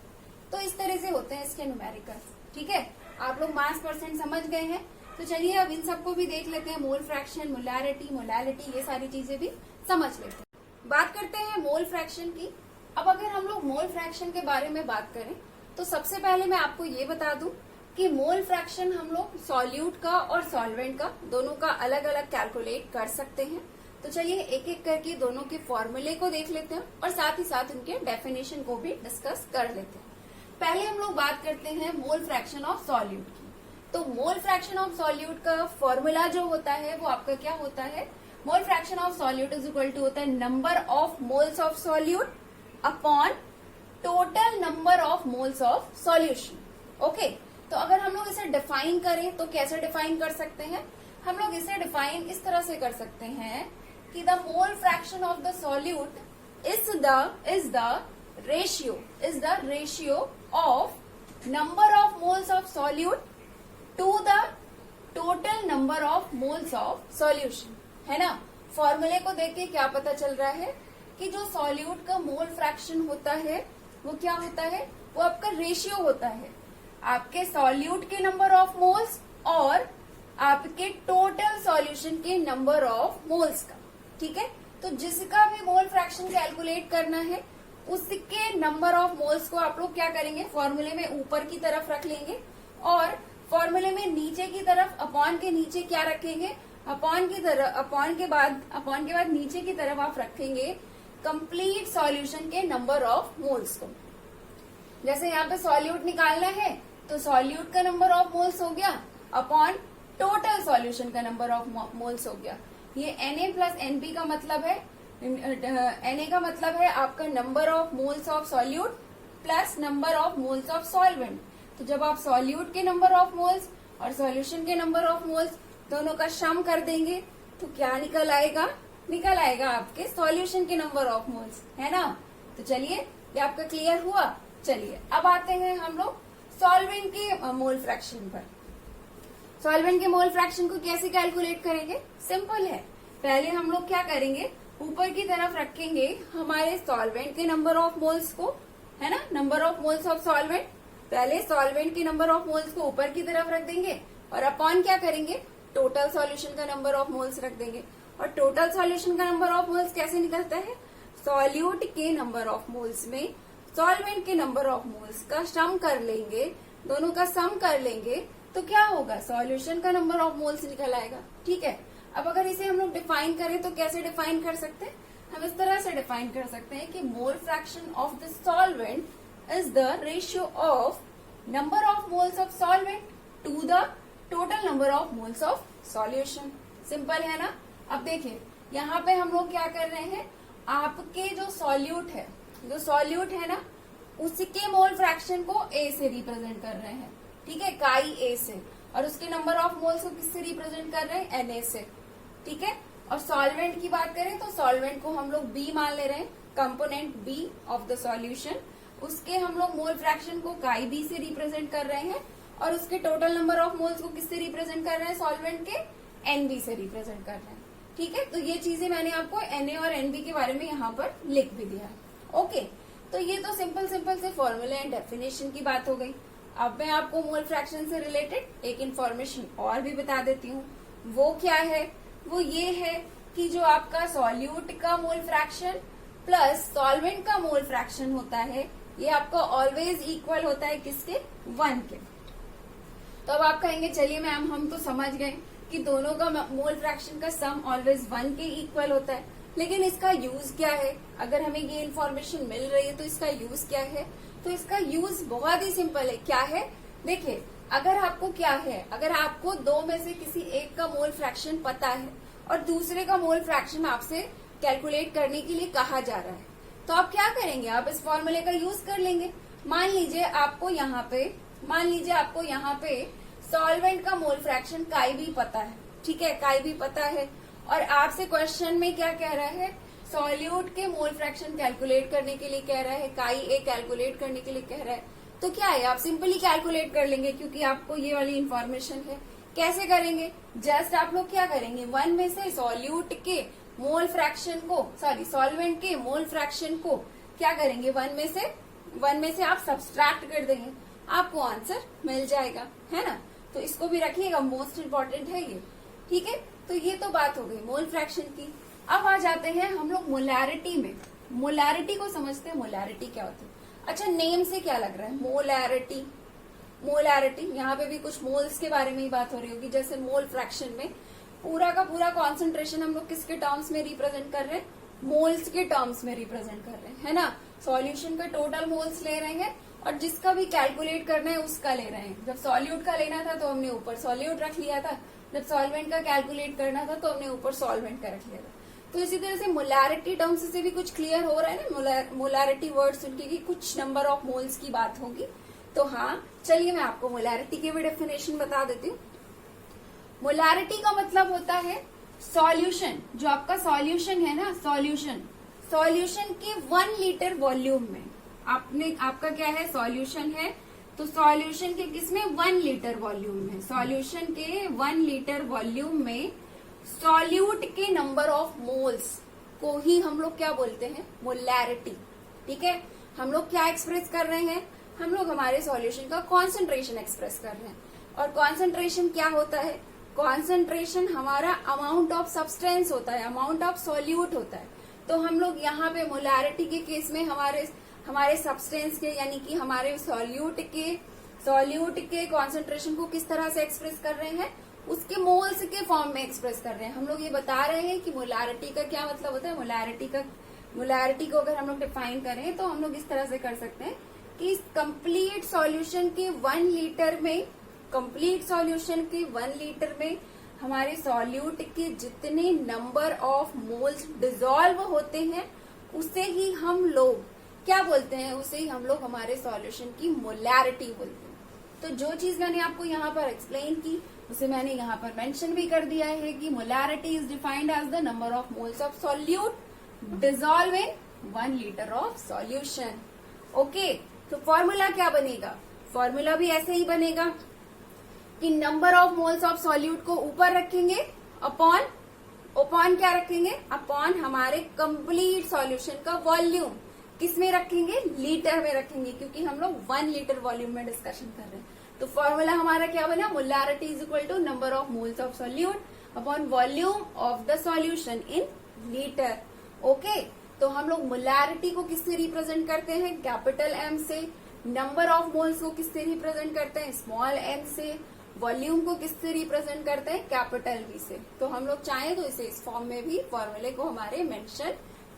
[SPEAKER 1] तो इस तरह से होते हैं इसके न्यूमेरिकल्स। ठीक है, आप लोग मास परसेंट समझ गए हैं। तो चलिए अब इन सबको भी देख लेते हैं, मोल फ्रैक्शन, मोलैरिटी, ये सारी चीजें भी समझ लेते हैं। बात करते हैं मोल फ्रैक्शन की। अब अगर हम लोग मोल फ्रैक्शन के बारे में बात करें तो सबसे पहले मैं आपको ये बता दूं कि मोल फ्रैक्शन हम लोग सॉल्यूट का और सॉल्वेंट का दोनों का अलग अलग कैलकुलेट कर सकते हैं। तो चलिए एक एक करके दोनों के फॉर्मूले को देख लेते हैं और साथ ही साथ उनके डेफिनेशन को भी डिस्कस कर लेते हैं। पहले हम लोग बात करते हैं मोल फ्रैक्शन ऑफ सॉल्यूट की। तो मोल फ्रैक्शन ऑफ सॉल्यूट का फॉर्मूला जो होता है वो आपका क्या होता है, mole fraction of solute is equal to होता है number of moles of solute upon total number of moles of solution. Okay, तो अगर हम लोग इसे डिफाइन करें तो कैसे डिफाइन कर सकते हैं, हम लोग इसे डिफाइन इस तरह से कर सकते हैं कि the mole fraction of the solute is the ratio of number of moles of solute to the total number of moles of solution, है ना। फॉर्मूले को देख के क्या पता चल रहा है कि जो सॉल्यूट का मोल फ्रैक्शन होता है वो क्या होता है, वो आपका रेशियो होता है आपके सॉल्यूट के नंबर ऑफ मोल्स और आपके टोटल सॉल्यूशन के नंबर ऑफ मोल्स का। ठीक है, तो जिसका भी मोल फ्रैक्शन कैलकुलेट करना है उसके नंबर ऑफ मोल्स को आप लोग क्या करेंगे, फॉर्मूले में ऊपर की तरफ रख लेंगे और फॉर्मूले में नीचे की तरफ अपॉन के नीचे क्या रखेंगे, अपॉन के बाद नीचे की तरफ आप रखेंगे कंप्लीट सॉल्यूशन के नंबर ऑफ मोल्स को। जैसे यहाँ पे सॉल्यूट निकालना है तो सॉल्यूट का नंबर ऑफ मोल्स हो गया अपॉन टोटल सॉल्यूशन का नंबर ऑफ मोल्स हो गया। ये Na प्लस Nb का मतलब है, Na का मतलब है आपका number of moles of solute plus number of moles of solvent. तो जब आप सॉल्यूट के नंबर ऑफ मोल्स और सॉल्यूशन के नंबर ऑफ मोल्स दोनों का सम कर देंगे तो क्या निकल आएगा आपके सॉल्यूशन के नंबर ऑफ मोल्स, है ना। तो चलिए ये आपका क्लियर हुआ। चलिए अब आते हैं हम लोग सॉल्वेंट के मोल फ्रैक्शन पर। सॉल्वेंट के मोल फ्रैक्शन को कैसे कैलकुलेट करेंगे, सिंपल है। पहले हम लोग क्या करेंगे, ऊपर की तरफ रखेंगे हमारे सॉल्वेंट के नंबर ऑफ मोल्स को, है ना, number of moles of solvent. पहले सॉल्वेंट के नंबर ऑफ मोल्स को ऊपर की तरफ रख देंगे और अपॉन क्या करेंगे, टोटल सॉल्यूशन का नंबर ऑफ मोल्स रख देंगे। और टोटल सॉल्यूशन का नंबर ऑफ मोल्स कैसे निकलता है, सॉल्यूट के नंबर ऑफ मोल्स में सॉल्वेंट के नंबर ऑफ मोल्स का सम कर लेंगे, दोनों का सम कर लेंगे तो क्या होगा, सॉल्यूशन का नंबर ऑफ मोल्स निकल आएगा। ठीक है, अब अगर इसे हम लोग डिफाइन करें तो कैसे डिफाइन कर सकते हैं, हम इस तरह से डिफाइन कर सकते हैं कि mole fraction of the solvent is the ratio of number of moles of solvent to the total number of moles of solution. Simple है ना। अब देखिए यहाँ पे हम लोग क्या कर रहे हैं, आपके जो सॉल्यूट है ना उसके मोल फ्रैक्शन को ए से रिप्रेजेंट कर रहे हैं। ठीक है, काई ए से, और उसके नंबर ऑफ मोल्स को किससे रिप्रेजेंट कर रहे हैं, Na से। ठीक है, और सॉल्वेंट की बात करें तो सॉल्वेंट को हम लोग बी मान ले रहे हैं, component B of the solution. उसके हम लोग मोल फ्रैक्शन को काई बी से रिप्रेजेंट कर रहे हैं और उसके टोटल नंबर ऑफ मोल्स को किससे रिप्रेजेंट कर रहे हैं, सॉल्वेंट के Nb से रिप्रेजेंट कर रहे हैं। ठीक है, तो ये चीजें मैंने आपको Na और Nb के बारे में यहाँ पर लिख भी दिया है। ओके, तो ये तो सिंपल से फॉर्मूला एंड डेफिनेशन की बात हो गई। अब मैं आपको मोल फ्रैक्शन से रिलेटेड एक इन्फॉर्मेशन और भी बता देती हूँ। वो क्या है, वो ये है कि जो आपका सॉल्यूट का मोल फ्रैक्शन प्लस सॉल्वेंट का मोल फ्रैक्शन होता है ये आपका ऑलवेज इक्वल होता है किसके, 1 के। तो अब आप कहेंगे चलिए मैम हम तो समझ गए कि दोनों का मोल फ्रैक्शन का सम ऑलवेज 1 के इक्वल होता है, लेकिन इसका यूज क्या है, अगर हमें ये इन्फॉर्मेशन मिल रही है तो इसका यूज क्या है। तो इसका यूज बहुत ही सिंपल है। क्या है, देखिए अगर आपको दो में से किसी एक का मोल फ्रैक्शन पता है और दूसरे का मोल फ्रैक्शन आपसे कैलकुलेट करने के लिए कहा जा रहा है तो आप क्या करेंगे, आप इस फॉर्मूले का यूज कर लेंगे। मान लीजिए आपको यहाँ पे सॉल्वेंट का मोल फ्रैक्शन काई भी पता है। ठीक है, काई भी पता है और आपसे क्वेश्चन में क्या कह रहा है, सॉल्यूट के मोल फ्रैक्शन कैलकुलेट करने के लिए कह रहा है, काई ए कैलकुलेट करने के लिए कह रहा है। तो क्या है, आप सिंपली कैलकुलेट कर लेंगे क्योंकि आपको ये वाली इन्फॉर्मेशन है। कैसे करेंगे, जस्ट आप लोग क्या करेंगे, 1 में से सॉल्वेंट के मोल फ्रैक्शन को क्या करेंगे, 1 में से आप सब्सट्रैक्ट कर देंगे, आपको आंसर मिल जाएगा, है ना। तो इसको भी रखिएगा, मोस्ट इम्पोर्टेंट है ये। ठीक है, तो ये तो बात हो गई मोल फ्रैक्शन की। अब आ जाते हैं हम लोग मोलैरिटी में। मोलैरिटी को समझते हैं, मोलैरिटी क्या होती है। अच्छा, नेम से क्या लग रहा है, मोलैरिटी यहाँ पे भी कुछ मोल्स के बारे में ही बात हो रही होगी। जैसे मोल फ्रैक्शन में पूरा का पूरा कॉन्सेंट्रेशन हम लोग किसके टर्म्स में रिप्रेजेंट कर रहे हैं, मोल्स के टर्म्स में रिप्रेजेंट कर रहे हैं, है ना। सॉल्यूशन का टोटल मोल्स ले रहे हैं और जिसका भी कैलकुलेट करना है उसका ले रहे हैं। जब सॉल्यूट का लेना था तो हमने ऊपर सॉल्यूट रख लिया था, जब सॉल्वेंट का कैलकुलेट करना था तो हमने ऊपर सॉल्वेंट का रख लिया था। तो इसी तरह से मोलैरिटी टर्म्स से भी कुछ क्लियर हो रहा है ना, मोलैरिटी वर्ड सुन के कुछ नंबर ऑफ मोल्स की बात होगी। तो हाँ, चलिए मैं आपको मोलैरिटी की भी डेफिनेशन बता देती हूँ। मोलैरिटी का मतलब होता है सॉल्यूशन, जो आपका सॉल्यूशन है ना, सॉल्यूशन के 1 लीटर वॉल्यूम में आपका क्या है, सॉल्यूशन है तो सॉल्यूशन के किसमें 1 लीटर वॉल्यूम में, सॉल्यूशन के 1 लीटर वॉल्यूम में सॉल्यूट के नंबर ऑफ मोल्स को ही हम लोग क्या बोलते हैं, मोलैरिटी। ठीक है, हम लोग क्या एक्सप्रेस कर रहे हैं, हम लोग हमारे सॉल्यूशन का कॉन्सेंट्रेशन एक्सप्रेस कर रहे हैं। और कॉन्सेंट्रेशन क्या होता है, कॉन्सेंट्रेशन हमारा अमाउंट ऑफ सब्सटेंस होता है, अमाउंट ऑफ सॉल्यूट होता है। तो हम लोग यहाँ पे मोलैरिटी के केस में हमारे सब्सटेंस के यानी कि हमारे सॉल्यूट के कॉन्सेंट्रेशन को किस तरह से एक्सप्रेस कर रहे हैं, उसके मोल्स के फॉर्म में एक्सप्रेस कर रहे हैं। हम लोग ये बता रहे हैं कि मोलैरिटी का क्या मतलब होता है। मोलैरिटी को अगर हम लोग डिफाइन करें तो हम लोग इस तरह से कर सकते हैं कि कंप्लीट सॉल्यूशन के 1 लीटर में हमारे सॉल्यूट के जितने नंबर ऑफ मोल्स डिसॉल्व होते हैं उसे ही हम लोग क्या बोलते हैं, उसे ही हम लोग हमारे सॉल्यूशन की मोलैरिटी बोलते हैं। तो जो चीज मैंने आपको यहाँ पर एक्सप्लेन की उसे मैंने यहाँ पर मेंशन भी कर दिया है कि molarity is defined as the number of moles of solute dissolve in 1 litre of solution. Okay, तो फॉर्मूला क्या बनेगा, फॉर्मूला भी ऐसे ही बनेगा कि number of moles of solute को ऊपर रखेंगे अपॉन क्या रखेंगे, अपॉन हमारे कंप्लीट सॉल्यूशन का वॉल्यूम किस में रखेंगे, लीटर में रखेंगे, क्योंकि हम लोग 1 लीटर वॉल्यूम में डिस्कशन कर रहे हैं। तो फॉर्मूला हमारा क्या बना, molarity is equal to number of moles of solute upon volume of the solution in litre. Okay, तो हम लोग मोलैरिटी को किससे रिप्रेजेंट करते हैं, कैपिटल एम से, नंबर ऑफ मोल्स को किससे रिप्रेजेंट करते हैं, स्मॉल एम से, वॉल्यूम को किससे रिप्रेजेंट करते हैं, कैपिटल वी से। तो हम लोग चाहें तो इसे इस फॉर्म में भी फॉर्मूले को हमारे मेंशन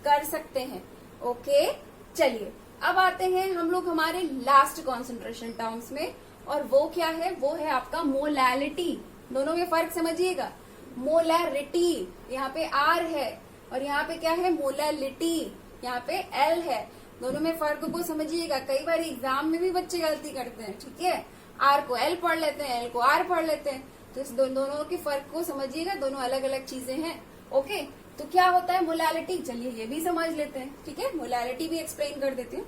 [SPEAKER 1] कर सकते हैं। ओके, चलिए अब आते हैं हम लोग हमारे लास्ट कॉन्सेंट्रेशन टर्म्स में, और वो क्या है, वो है आपका मोलैलिटी। दोनों में फर्क समझिएगा, मोलैरिटी यहाँ पे आर है और यहाँ पे क्या है, मोलैलिटी यहाँ पे एल है। दोनों में फर्क को समझिएगा, कई बार एग्जाम में भी बच्चे गलती करते हैं। ठीक है, आर को एल पढ़ लेते हैं, एल को आर पढ़ लेते हैं, तो इस दोनों के फर्क को समझिएगा, दोनों अलग अलग चीजें हैं। ओके, तो क्या होता है मोलैलिटी, चलिए ये भी समझ लेते हैं। ठीक है, मोलैलिटी भी एक्सप्लेन कर देती हूँ।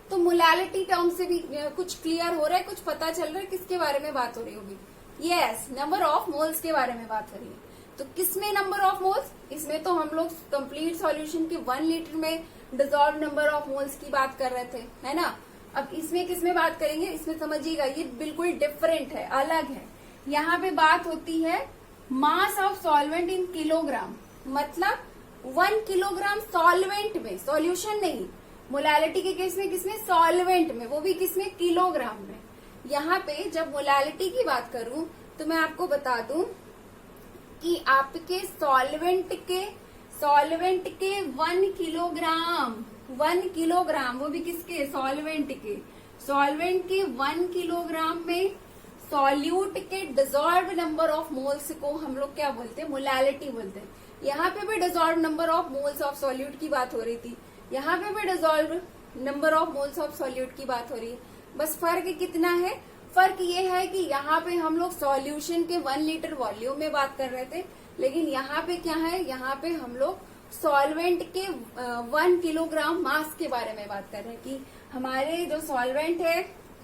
[SPEAKER 1] तो मोलैलिटी टर्म से भी कुछ क्लियर हो रहा है, कुछ पता चल रहा है किसके बारे में बात हो रही होगी, यस, नंबर ऑफ मोल्स के बारे में बात हो रही है। तो किसमें नंबर ऑफ मोल्स, इसमें तो हम लोग कंप्लीट सॉल्यूशन के 1 लीटर में डिसॉल्व नंबर ऑफ मोल्स की बात कर रहे थे, है ना। अब इसमें किसमें बात करेंगे, इसमें समझिएगा ये बिल्कुल डिफरेंट है, अलग है। यहाँ पे बात होती है mass of solvent in kilogram, मतलब 1 किलोग्राम सॉल्वेंट में, सॉल्यूशन नहीं, मोलैलिटी के केस में किसमें, सॉल्वेंट में, वो भी किसमें, किलोग्राम में। यहाँ पे जब मोलैलिटी की बात करूं तो मैं आपको बता दूं कि आपके सॉल्वेंट के 1 किलोग्राम, वो भी किसके, सॉल्वेंट के 1 किलोग्राम में सॉल्यूट के डिसॉल्व नंबर ऑफ मोल्स को हम लोग क्या बोलते हैं, मोलैलिटी बोलते हैं। यहाँ पे भी dissolve number of moles of solute की बात हो रही थी, यहाँ पे भी dissolve number of moles of solute की बात हो रही है। बस फर्क कितना है, फर्क ये है कि यहाँ पे हम लोग सॉल्यूशन के 1 लीटर वॉल्यूम में बात कर रहे थे, लेकिन यहाँ पे क्या है, यहाँ पे हम लोग सॉल्वेंट के 1 किलोग्राम मास के बारे में बात कर रहे हैं कि हमारे जो सॉल्वेंट है,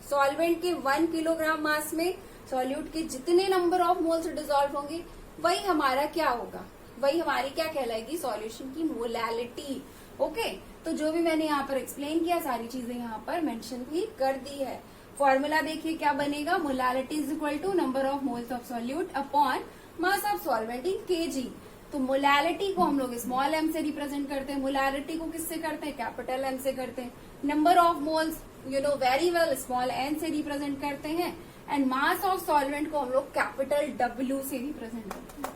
[SPEAKER 1] सॉल्वेंट के 1 किलोग्राम मास में सॉल्यूट के जितने नंबर ऑफ मोल्स डिसॉल्व होंगे वही हमारा क्या होगा, वही हमारी क्या कहलाएगी, सॉल्यूशन की मोलैलिटी। ओके, तो जो भी मैंने यहाँ पर एक्सप्लेन किया सारी चीजें यहाँ पर मेंशन भी कर दी है। फॉर्मूला देखिए क्या बनेगा, molality is equal to number of moles of solute upon mass of solvent in KG. तो मोलैलिटी को हम लोग स्मॉल एम से रिप्रेजेंट करते हैं, मोलैलिटी को किससे करते हैं, कैपिटल एम से करते हैं। Number of moles you know very well small n से रिप्रेजेंट करते हैं, एंड मास ऑफ सॉल्वेंट को हम लोग कैपिटल डब्ल्यू से रिप्रेजेंट करते हैं।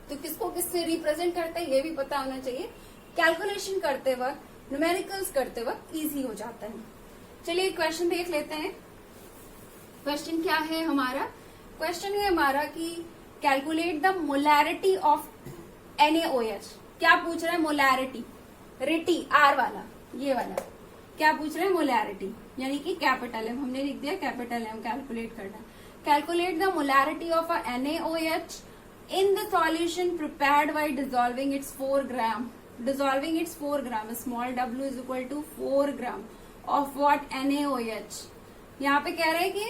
[SPEAKER 1] तो किसको किससे रिप्रेजेंट करते हैं ये भी पता होना चाहिए, कैलकुलेशन करते वक्त, न्यूमेरिकल्स करते वक्त इजी हो जाता है। चलिए क्वेश्चन देख लेते हैं। क्वेश्चन क्या है हमारा, क्वेश्चन है हमारा कि calculate the molarity of NaOH। क्या पूछ रहा है, मोलैरिटी, रिटी आर वाला, ये वाला क्या पूछ रहे हैं, मोलैरिटी यानी कि कैपिटल एम, हमने लिख दिया कैपिटल एम, कैलकुलेट करना। Calculate the molarity of NaOH in the solution prepared by dissolving its 4 gram, small w is equal to 4 gram of what, NaOH, यहाँ पे कह रहे हैं कि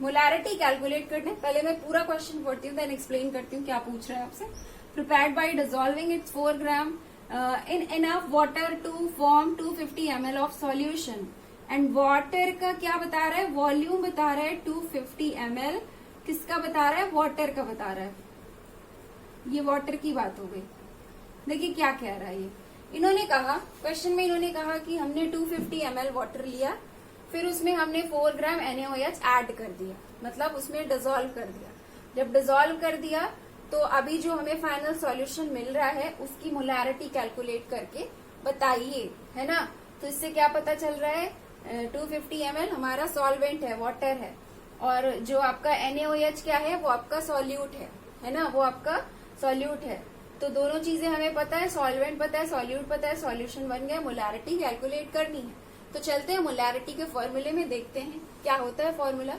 [SPEAKER 1] मोलैरिटी कैलकुलेट करने, पहले मैं पूरा क्वेश्चन पढ़ती हूँ देन एक्सप्लेन करती हूँ क्या पूछ रहा है आपसे। Prepared by dissolving its 4 gram in enough water to form 250 ml of solution, and water का क्या बता रहा है, वॉल्यूम बता रहा है 250 ml, किसका बता रहा है, वाटर का बता रहा है। ये वाटर की बात हो गई। देखिए क्या कह रहा है ये, इन्होंने कहा क्वेश्चन में, इन्होंने कहा कि हमने 250 ml वाटर लिया, फिर उसमें हमने 4 ग्राम NaOH ऐड कर दिया, मतलब उसमें डिसॉल्व कर दिया। जब डिसॉल्व कर दिया तो अभी जो हमें फाइनल सॉल्यूशन मिल रहा है उसकी मोलैरिटी कैलकुलेट करके बताइए, है ना। तो इससे क्या पता चल रहा है, 250 ml हमारा सॉल्वेंट है, वाटर है, और जो आपका NaOH क्या है, वो आपका सॉल्यूट है ना, वो आपका सॉल्यूट है। तो दोनों चीजें हमें पता है, सॉल्वेंट पता है, सॉल्यूट पता है, सॉल्यूशन बन गया, मोलैरिटी कैलकुलेट करनी है। तो चलते हैं मोलैरिटी के फॉर्मूले में, देखते हैं क्या होता है फॉर्मूला।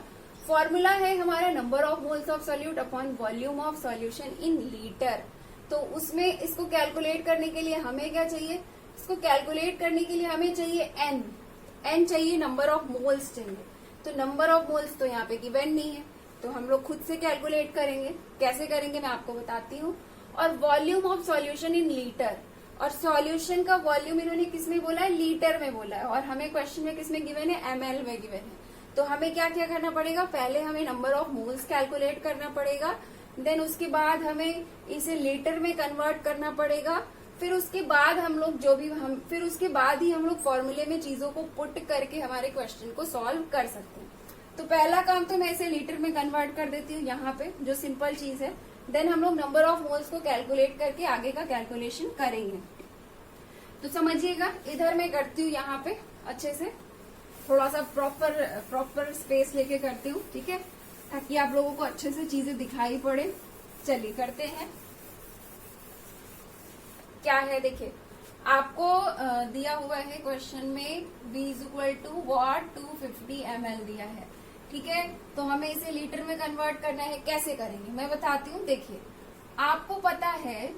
[SPEAKER 1] फॉर्मूला है हमारा number of moles of solute upon volume of solution in litre. तो उसमें इसको कैलकुलेट करने के लिए हमें क्या चाहिए, इसको कैलकुलेट करने के लिए हमें चाहिए एन चाहिए, नंबर ऑफ मोल्स चाहिए। तो नंबर ऑफ मोल्स तो यहाँ पे गिवन नहीं है, तो हम लोग खुद से कैलकुलेट करेंगे। कैसे करेंगे मैं आपको बताती हूँ। और volume of solution in litre, और सॉल्यूशन का वॉल्यूम इन्होंने किस में बोला है, लीटर में बोला है, और हमें क्वेश्चन में किस में गिवन है, ml में गिवन है। तो हमें क्या क्या करना पड़ेगा, पहले हमें नंबर ऑफ मोल्स कैलकुलेट करना पड़ेगा, देन उसके बाद हमें इसे लीटर में कन्वर्ट करना पड़ेगा, फिर उसके बाद हम लोग फिर उसके बाद ही हम लोग फॉर्मूले में चीजों को पुट करके हमारे क्वेश्चन को सॉल्व कर सकते हैं। तो पहला काम तो मैं इसे लीटर में कन्वर्ट कर देती हूँ यहाँ पे, जो सिंपल चीज है। देन हम लोग नंबर ऑफ मोल्स को कैलकुलेट करके आगे का कैलकुलेशन करेंगे। तो समझिएगा, इधर मैं करती हूँ यहाँ पे अच्छे से, थोड़ा सा प्रॉपर स्पेस लेके करती हूँ, ठीक है, ताकि आप लोगों को अच्छे से चीजें दिखाई पड़े। चलिए करते हैं। क्या है देखिए, आपको दिया हुआ है क्वेश्चन में V = वॉट 250 ml दिया है, ठीक है। तो हमें इसे लीटर में कन्वर्ट करना है। कैसे करेंगे मैं बताती हूँ। देखिए, आपको पता है,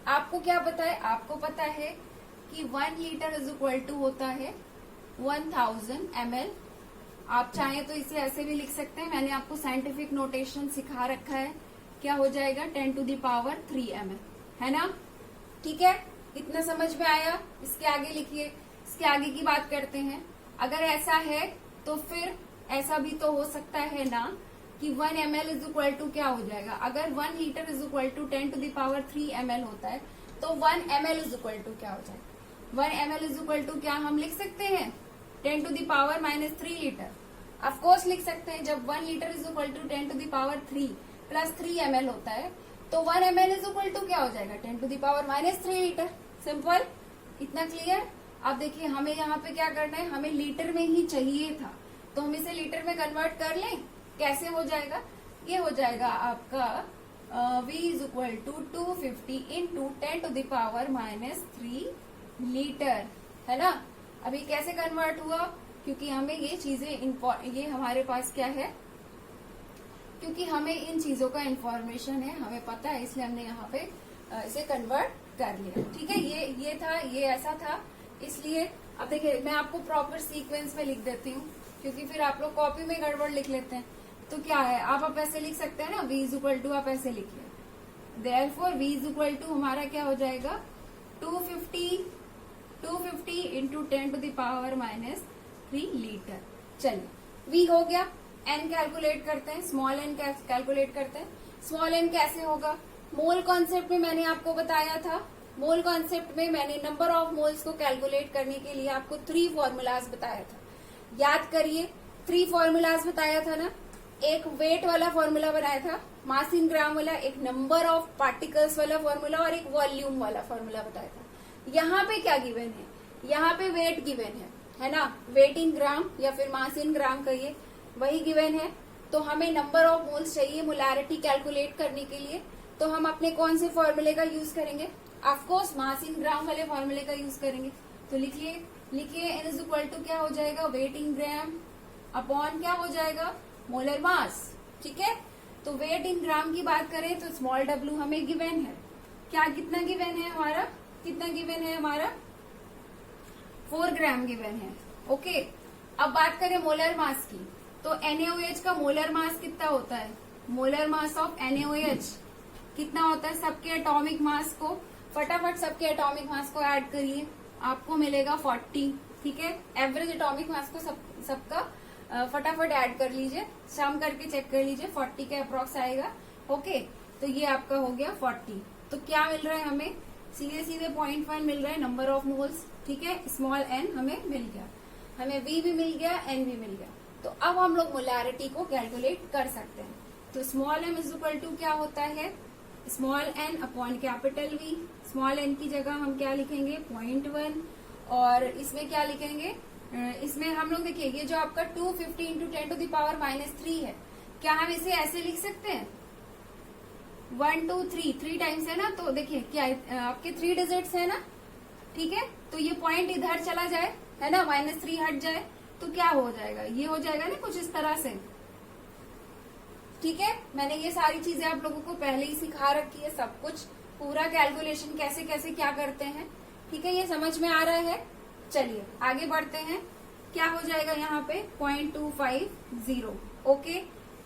[SPEAKER 1] आपको क्या पता है, आपको पता है कि 1 लीटर = होता है 1000 ml। आप चाहें तो इसे ऐसे भी लिख सकते हैं, मैंने आपको साइंटिफिक नोटेशन सिखा रखा है। क्या हो जाएगा, 10⁻³ ml, है ना, ठीक है। इतना समझ में आया। इसके आगे लिखिए, इसके आगे की बात करते हैं। अगर ऐसा है तो फिर ऐसा भी तो हो सकता है ना कि 1 ml = क्या हो जाएगा, अगर 1 लीटर = 10⁻³ ml होता है तो 1 ml = क्या हो जाएगा, 1 ml = क्या हम लिख सकते हैं, 10⁻³ लीटर। ऑफकोर्स लिख सकते हैं। जब 1 लीटर = 10⁻³ + 3 ml होता है तो 1 ml = क्या हो जाएगा, 10⁻³ लीटर। सिंपल, इतना क्लियर। अब देखिए, हमें यहाँ पे क्या करना है, हमें लीटर में ही चाहिए था, तो हम इसे लीटर में कन्वर्ट कर लें। कैसे हो जाएगा, ये हो जाएगा आपका V = 250 × 10⁻³ लीटर, है ना। अभी कैसे कन्वर्ट हुआ, क्योंकि हमें ये चीजें ये हमारे पास क्या है, क्योंकि हमें इन चीजों का इंफॉर्मेशन है, हमें पता है, इसलिए हमने यहाँ पे इसे कन्वर्ट कर लिया, ठीक है। ये था, ये ऐसा था, इसलिए अब देखिए मैं आपको प्रॉपर सीक्वेंस में लिख देती हूँ, क्योंकि फिर आप लोग कॉपी में गड़बड़ लिख लेते हैं। तो क्या है, आप ऐसे लिख सकते हैं ना, V = आप ऐसे लिखिए। देयरफॉर V = हमारा क्या हो जाएगा, 250 × 10⁻³ लीटर। चलिए, V हो गया। N कैलकुलेट करते हैं, स्मॉल n कैलकुलेट करते हैं। स्मॉल n कैसे होगा, मोल कॉन्सेप्ट में मैंने आपको बताया था। मोल कॉन्सेप्ट में मैंने नंबर ऑफ मोल्स को कैलकुलेट करने के लिए आपको 3 फॉर्मूलाज बताया था। याद करिए, 3 फॉर्मूलाज बताया था ना। एक वेट वाला फॉर्मूला बनाया था, मास इन ग्राम वाला, एक नंबर ऑफ पार्टिकल्स वाला फॉर्मूला, और एक वॉल्यूम वाला फॉर्मूला बताया था। यहाँ पे क्या गिवन है, यहाँ पे वेट गिवन है ना, वेट इन ग्राम या फिर मास इन ग्राम कहिए, वही गिवन है। तो हमें नंबर ऑफ मोल्स चाहिए मोलैरिटी कैलकुलेट करने के लिए। तो हम अपने कौन से फॉर्मूले का यूज करेंगे, ऑफकोर्स मास इन ग्राम वाले फॉर्मूले का यूज करेंगे। तो लिखिए N = क्या हो जाएगा, वेट इन ग्राम अपॉन क्या हो जाएगा, मोलर मास, ठीक है। तो वेट इन ग्राम की बात करें तो स्मॉल w हमें गिवन है। क्या, कितना गिवन है हमारा, कितना गिवन है हमारा, 4 ग्राम गिवन है, ओके। अब बात करें मोलर मास की, तो NaOH का मोलर मास कितना होता है? मोलर मास ऑफ NaOH कितना होता है? सबके एटॉमिक मास को, फटाफट सबके एटॉमिक मास को ऐड करिए, आपको मिलेगा 40। ठीक है, एवरेज एटॉमिक मास को सबका फटाफट ऐड कर लीजिए, सम करके चेक कर लीजिए, 40 के अप्रॉक्स आएगा। ओके, तो ये आपका हो गया 40। तो क्या मिल रहा है हमें? सीधे सीधे 0.1 मिल रहा है नंबर ऑफ मोल्स। ठीक है, स्मॉल n हमें मिल गया, हमें V भी मिल गया, N भी मिल गया। तो अब हम लोग मोलैरिटी को कैलकुलेट कर सकते हैं। तो small m is equal to क्या होता है? Small n upon capital V। Small n की जगह हम क्या लिखेंगे? 0.1। और इसमें क्या लिखेंगे? इसमें हम लोग देखिए, ये जो आपका 250 इंटू 10 टू द पावर -3 है, क्या हम इसे ऐसे लिख सकते हैं? 1 2 3 3 टाइम्स है ना, तो देखिए क्या आपके 3 डिजिट्स है ना। ठीक है, तो ये पॉइंट इधर चला जाए, है ना, -3 हट जाए, तो क्या हो जाएगा? ये हो जाएगा ना कुछ इस तरह से। ठीक है, मैंने ये सारी चीजें आप लोगों को पहले ही सिखा रखी है, सब कुछ पूरा कैलकुलेशन कैसे कैसे क्या करते हैं। ठीक है, ये समझ में आ रहा है। चलिए आगे बढ़ते हैं। क्या हो जाएगा यहाँ पे? 0.250। ओके,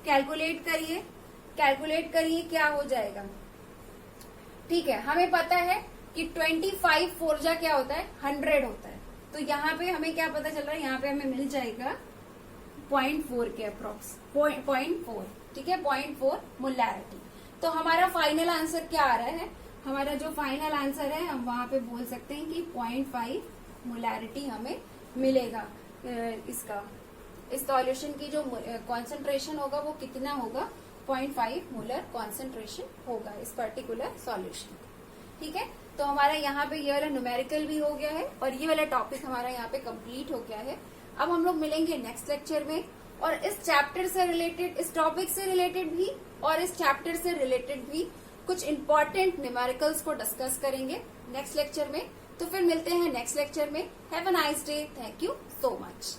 [SPEAKER 1] कैलकुलेट करिए, कैलकुलेट करिए, क्या हो जाएगा? ठीक है, हमें पता है कि 25 फोरजा क्या होता है? 100 होता है। तो यहाँ पे हमें क्या पता चल रहा है? यहाँ पे हमें मिल जाएगा 0.4 के अप्रोक्स, 0.4। ठीक है, 0.4 मोलैरिटी। तो हमारा फाइनल आंसर क्या आ रहा है? हमारा जो फाइनल आंसर है, हम वहां पे बोल सकते हैं कि 0.5 मोलैरिटी हमें मिलेगा। इसका, इस सॉल्यूशन की जो कॉन्सेंट्रेशन होगा वो कितना होगा? 0.5 मोलर कॉन्सेंट्रेशन होगा इस पर्टिकुलर सॉल्यूशन। ठीक है, तो हमारा यहाँ पे ये वाला न्यूमेरिकल भी हो गया है और ये वाला टॉपिक हमारा यहाँ पे कंप्लीट हो गया है। अब हम लोग मिलेंगे नेक्स्ट लेक्चर में, और इस चैप्टर से रिलेटेड, इस टॉपिक से रिलेटेड भी और इस चैप्टर से रिलेटेड भी कुछ इंपॉर्टेंट न्यूमेरिकल्स को डिस्कस करेंगे नेक्स्ट लेक्चर में। तो फिर मिलते हैं नेक्स्ट लेक्चर में। Have a nice day, thank you so much.